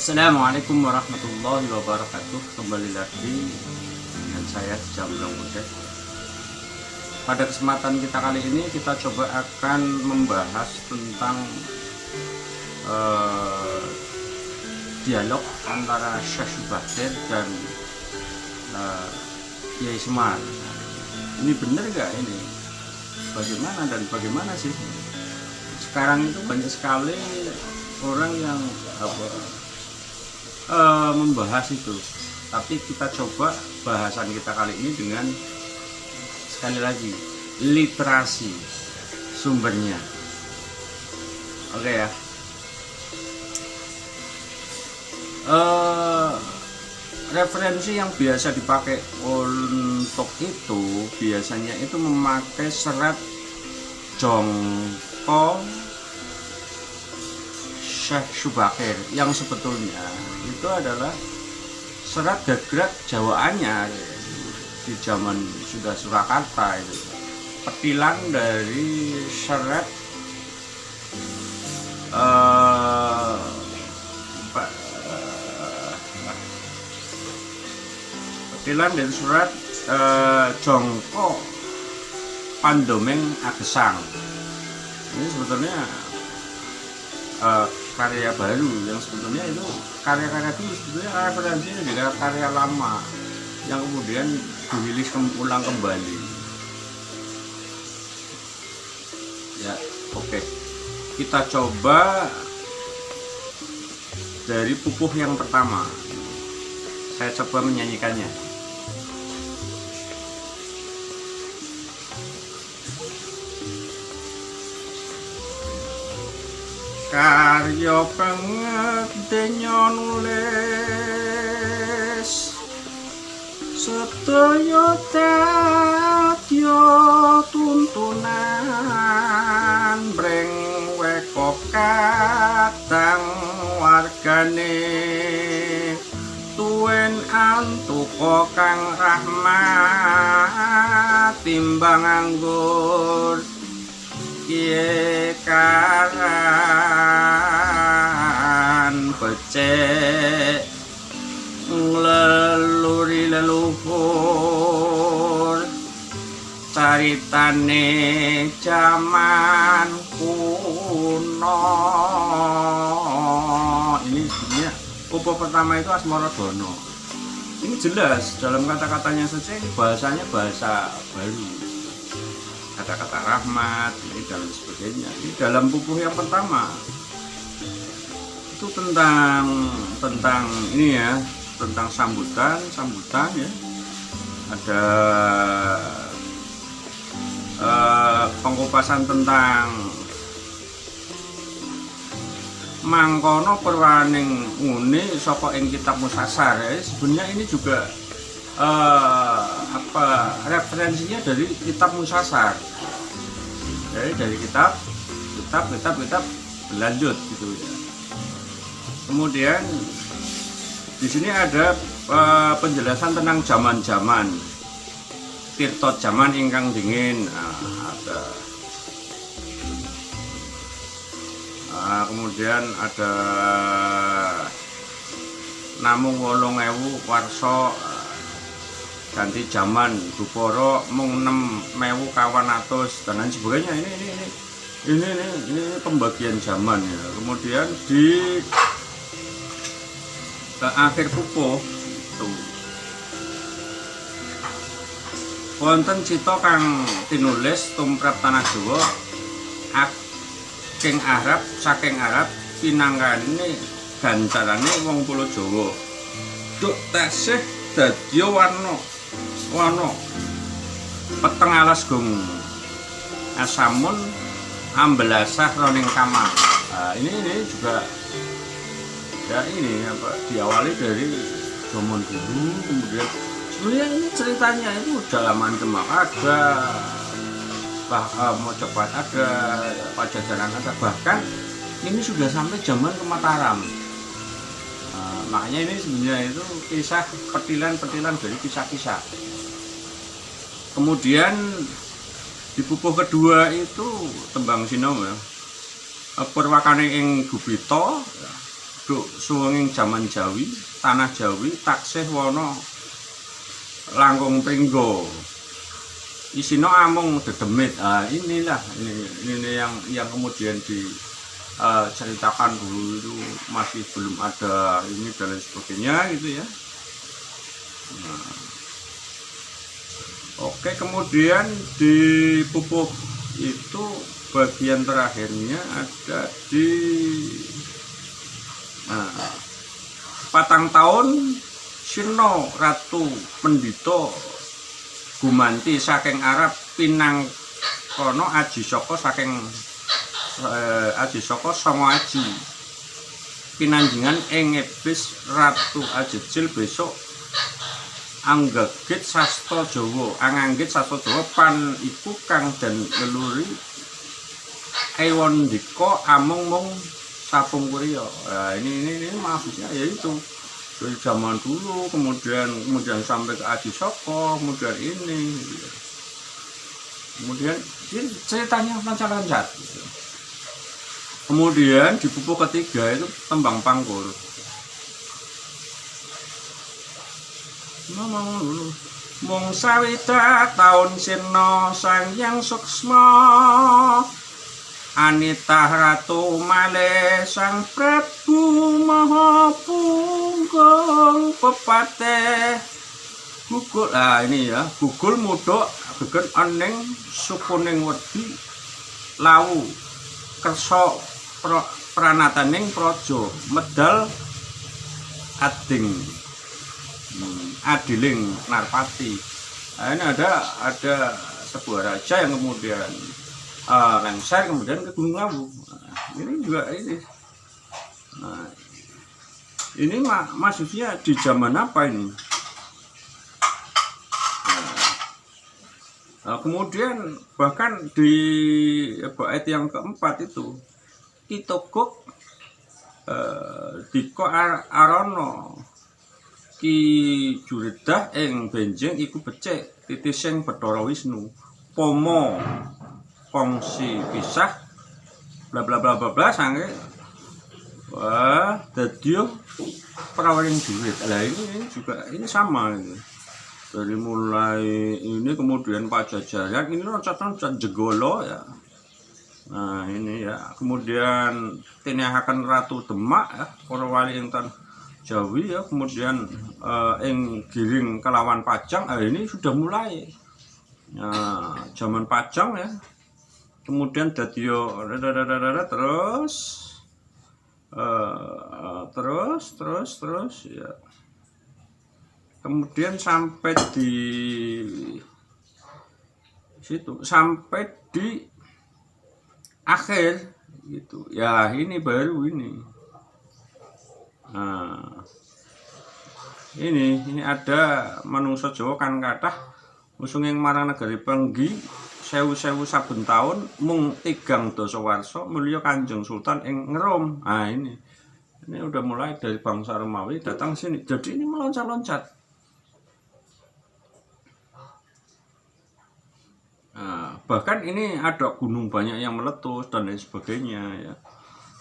Assalamualaikum warahmatullahi wabarakatuh. Kembali lagi dengan saya Jamblong Muda. Pada kesempatan kita kali ini kita coba akan membahas tentang dialog antara Syekh Subakir dan Kiai Semar. Ini benar gak ini? Bagaimana sih? Sekarang itu banyak sekali orang yang membahas itu, tapi kita coba bahasan kita kali ini dengan sekali lagi literasi sumbernya. Oke ya. Referensi yang biasa dipakai untuk itu biasanya itu memakai serat Jongko Syekh Subakir yang sebetulnya itu adalah serat gagrag Jawa Anyar di zaman sudah Surakarta itu, petilan dari serat surat Jongko Pandomeng Agesang. Ini sebetulnya karya baru yang sebetulnya itu karya-karya itu sebetulnya referensinya dengan karya lama yang kemudian dirilis ulang kembali. Ya, oke. Kita coba dari pupuh yang pertama. Saya coba menyanyikannya. Karya pengedenya nulis sedaya dadya tuntunan breng weko kadang wargane tuwen antuka kang rahmat timbang anggur kiye karan becek leluri leluhur caritane zaman kuno. Ini sebenarnya pupuh pertama itu Asmorodono. Ini jelas dalam kata-katanya saja ini bahasanya bahasa baru, kata-kata rahmat ini dan sebagainya. Ini dalam pupuh yang pertama itu tentang ini ya, tentang sambutan ya. Ada pengkupasan tentang mangkono perwaning ngune saka ing kitab Musasar ya. Sebenarnya ini juga referensinya dari kitab Musasar, dari kitab berlanjut gitu ya. Kemudian di sini ada penjelasan tentang zaman-zaman tirta zaman ingkang dingin. Ada kemudian ada namung 8.000 warsa ganti zaman Buporo mung 6.000 kawan atus dan lain sebagainya. Ini pembagian zaman ya. Kemudian di akhir pupuh tuh wonten cita kang tinulis tumrap tanah Jawa saking Arab pinanggane gancarane wong pulo Jawa duk tasih dadya warna peteng alas gung asamun ambelasah roning kamar. Ini juga ya, ini diawali dari zaman dulu. Kemudian sebenarnya ini ceritanya itu dalaman Demak ada, Mojokerto ada, Pajajaran ada, bahkan ini sudah sampai zaman ke Mataram. Makanya ini sebenarnya itu kisah petilan dari kisah-kisah. Kemudian di pupuh kedua itu tembang sinom ya, perwakane ing Gubito duk suwenging jaman Jawi, tanah Jawi taksih wana langkung pringgo. Isino amung dedemit. Inilah ini yang kemudian ceritakan dulu itu masih belum ada ini dan lain sebagainya gitu ya. Nah, oke, kemudian di pupuk itu bagian terakhirnya ada di patang tahun Sino Ratu Pendhita gumanti saking Arab pinang kono aji saka saking aji saka Songo Aji pinanjengan ing Ebis Ratu Ajejil besok anggegit sastra Jawa pan iku kang dan leluri Ewondika amung mung sapungkurya. Nah, ini maksudnya ya itu dari zaman dulu kemudian sampai ke Aji Saka, kemudian ini kemudian ceritanya loncat-loncat. Kemudian di pupuk ketiga itu tembang pangkur. Mung sawita taun sirna sang yang suksma Anita Ratu Male sang Prabu Mahapunggung pepateh gugul. Ini ya, gugul mudhok gegen aning sukuning wedi lawu kersa pranataning praja medal ading adiling Narpati. Ini ada sebuah raja yang kemudian lengser kemudian ke Gunung Lawu. Ini juga ini. Nah, ini maksudnya di zaman apa ini? Nah, kemudian bahkan di bait yang keempat itu Kitogok Diko Arono Ki Juridah ing benjing iku becik titising Bathara Wisnu Pomo kongsi pisah bla bla bla bla bla sange wah dadya prawaring duit. Lah ini juga ini sama ini. Dari mulai ini kemudian Pajajaran ini loncat-loncat Jegolo ya. Nah ini ya, kemudian tiniahaken Ratu Demak ya, para wali intan Jawi ya, kemudian ing Giring kelawan Pajang. Ini sudah mulai zaman Pajang ya. Kemudian dadya terus ya. Kemudian sampai di situ, sampai di akhir gitu. Ya, ini baru ini. Nah, ini ada manungsa Jawa kan kathah usunging marang negari Penggi sewu-sewu saben taun mung 3 dasawarsa mulya Kanjeng Sultan ing Ngerum. Nah ini udah mulai dari bangsa Romawi datang sini. Jadi ini meloncat-loncat. Nah, bahkan ini ada gunung banyak yang meletus dan lain sebagainya ya.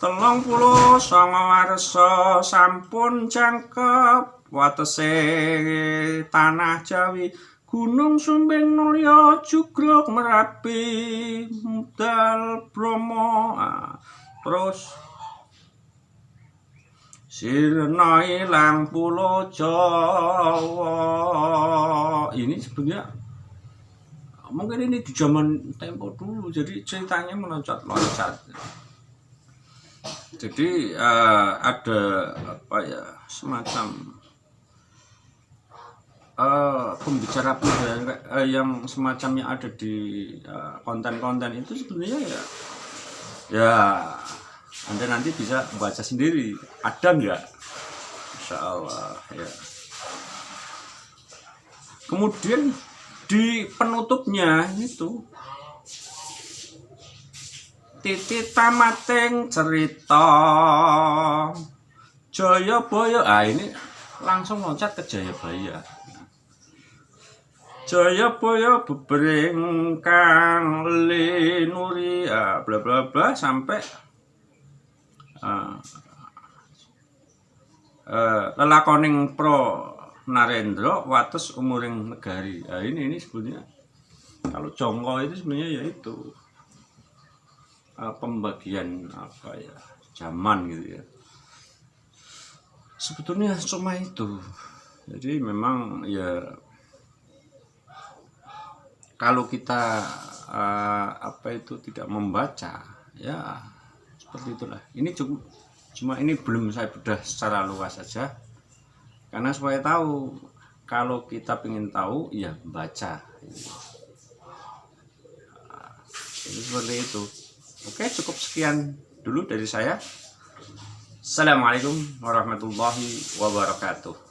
39 warsa sampun jangkep watese tanah Jawi. Gunung Sumbing Mulya Jugruk Merapi Mudal Bromo. Terus sirna ilang pulo Jawa. Ini sebenarnya mungkin ini di zaman tempo dulu, jadi ceritanya meloncat-loncat. Jadi ada apa ya, semacam pembicara yang semacamnya ada di konten-konten itu sebenarnya ya Anda nanti bisa baca sendiri, ada nggak? Insya Allah ya. Kemudian di penutupnya itu titi tamating cerita Jayabaya. Ini langsung loncat ke Jayabaya. Jayabaya bebering kang linuri bla bla bla sampai lelakoning pro Narendra wates umuring negari. Nah, ini sebetulnya kalau jongko itu sebenarnya yaitu pembagian apa ya zaman gitu ya. Sebetulnya cuma itu. Jadi memang ya kalau kita tidak membaca ya seperti itulah. Ini cuma ini belum saya bedah secara luas saja karena supaya tahu kalau kita ingin tahu ya baca. Jadi seperti itu. Oke, cukup sekian dulu dari saya. Assalamualaikum warahmatullahi wabarakatuh.